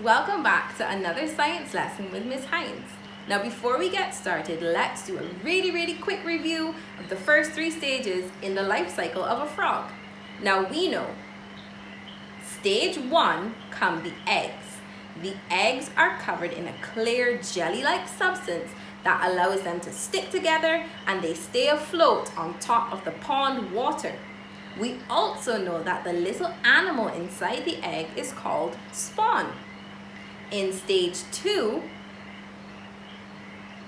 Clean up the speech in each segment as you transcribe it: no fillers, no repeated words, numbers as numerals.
Welcome back to another science lesson with Miss Hines. Now before we get started, let's do a really quick review of the first 3 stages in the life cycle of a frog. Now we know stage 1 come the eggs. The eggs are covered in a clear jelly-like substance that allows them to stick together and they stay afloat on top of the pond water. We also know that the little animal inside the egg is called spawn. In stage 2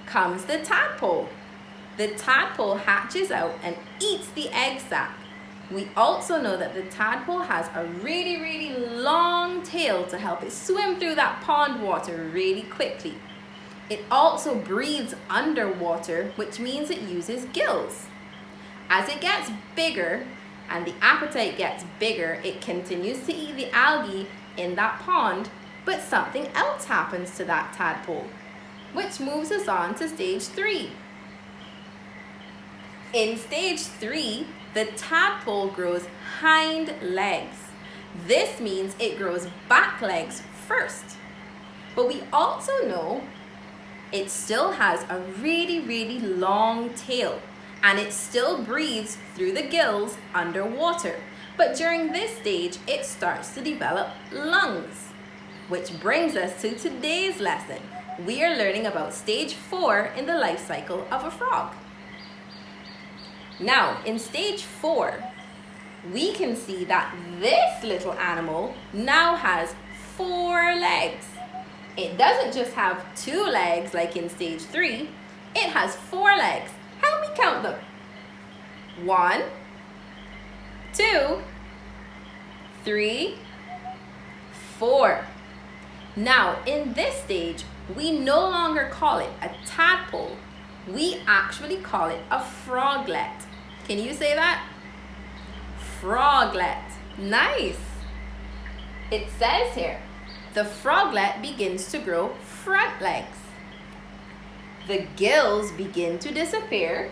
comes the tadpole. The tadpole hatches out and eats the egg sac. We also know that the tadpole has a really long tail to help it swim through that pond water really quickly. It also breathes underwater, which means it uses gills. As it gets bigger and the appetite gets bigger, it continues to eat the algae in that pond, but something else happens to that tadpole, which moves us on to stage 3. In stage 3, the tadpole grows hind legs. This means it grows back legs first. But we also know it still has a really long tail, and it still breathes through the gills underwater. But during this stage, it starts to develop lungs. Which brings us to today's lesson. We are learning about stage 4 in the life cycle of a frog. Now, in stage 4, we can see that this little animal now has 4 legs. It doesn't just have 2 legs like in stage 3, it has 4 legs. Help me count them. 1, 2, 3, 4. Now, in this stage, we no longer call it a tadpole. We actually call it a froglet. Can you say that? Froglet. Nice. It says here, the froglet begins to grow front legs. The gills begin to disappear,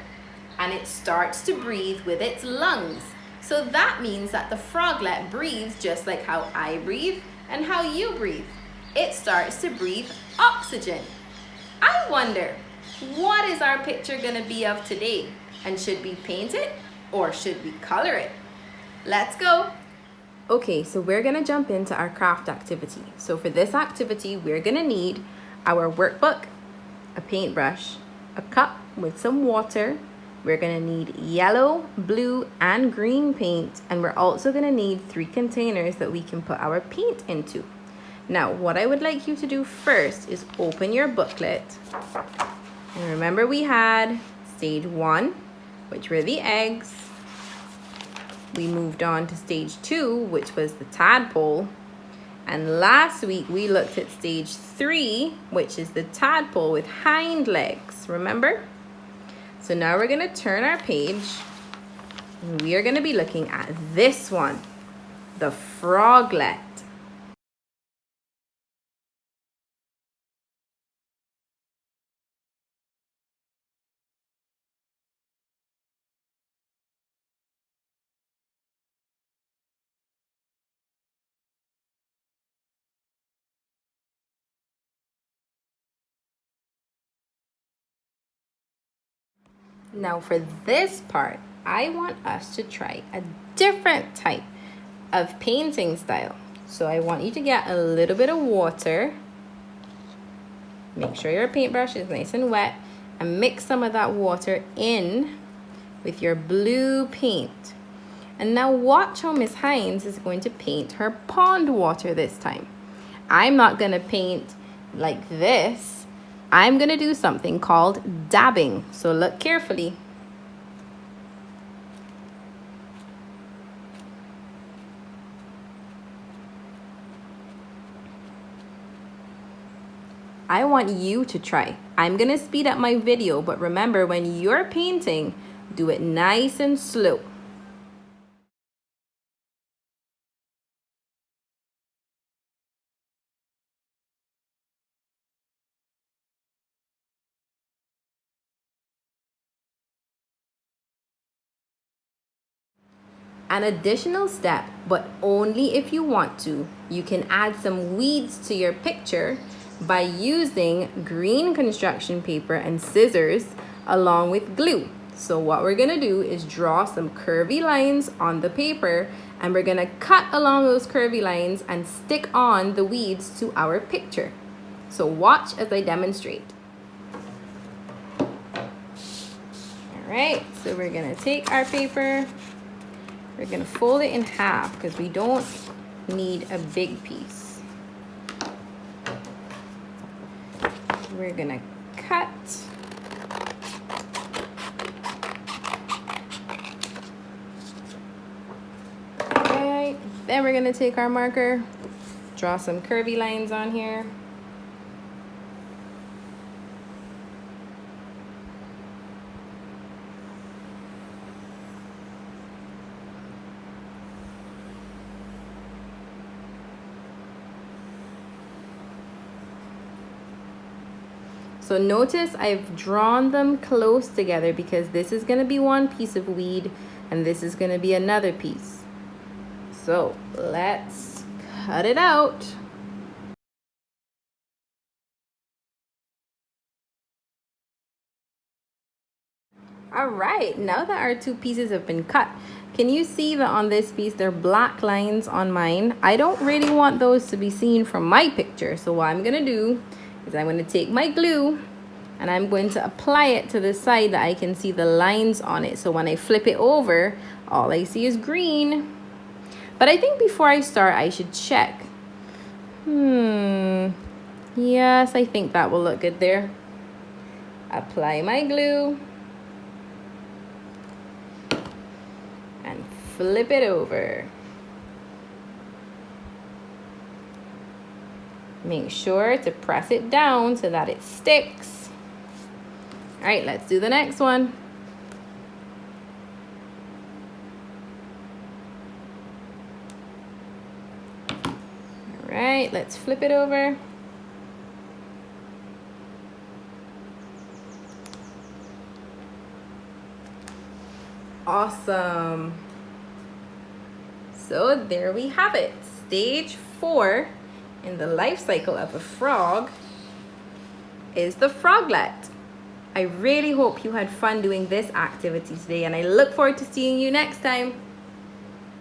and it starts to breathe with its lungs. So that means that the froglet breathes just like how I breathe and how you breathe. It starts to breathe oxygen. I wonder, what is our picture gonna be of today? And should we paint it or should we color it? Let's go. Okay, so we're gonna jump into our craft activity. So for this activity, we're gonna need our workbook, a paintbrush, a cup with some water. We're gonna need yellow, blue, and green paint. And we're also gonna need 3 containers that we can put our paint into. Now, what I would like you to do first is open your booklet. And remember we had stage 1, which were the eggs. We moved on to stage 2, which was the tadpole. And last week we looked at stage 3, which is the tadpole with hind legs, remember? So now we're gonna turn our page and we are gonna be looking at this one, the froglet. Now for this part, I want us to try a different type of painting style. So I want you to get a little bit of water. Make sure your paintbrush is nice and wet and mix some of that water in with your blue paint. And now watch how Miss Hines is going to paint her pond water this time. I'm not gonna paint like this. I'm gonna do something called dabbing, so look carefully. I want you to try. I'm gonna speed up my video, but remember when you're painting, do it nice and slow. An additional step, but only if you want to, you can add some weeds to your picture by using green construction paper and scissors along with glue. So what we're gonna do is draw some curvy lines on the paper, and we're gonna cut along those curvy lines and stick on the weeds to our picture. So watch as I demonstrate. All right, so we're gonna take our paper, we're gonna fold it in half because we don't need a big piece. We're gonna cut. Alright, then we're gonna take our marker, draw some curvy lines on here. So notice I've drawn them close together because this is going to be one piece of weed and this is going to be another piece. So let's cut it out. All right, now that our two pieces have been cut, can you see that on this piece there are black lines on mine? I don't really want those to be seen from my picture. So what I'm going to do is I'm going to take my glue and I'm going to apply it to the side that I can see the lines on it. So when I flip it over, all I see is green. But I think before I start, I should check. Yes, I think that will look good there. Apply my glue. And flip it over. Make sure to press it down so that it sticks. All right, let's do the next one. All right, let's flip it over. Awesome. So there we have it. Stage 4 in the life cycle of a frog is the froglet. I really hope you had fun doing this activity today, and I look forward to seeing you next time.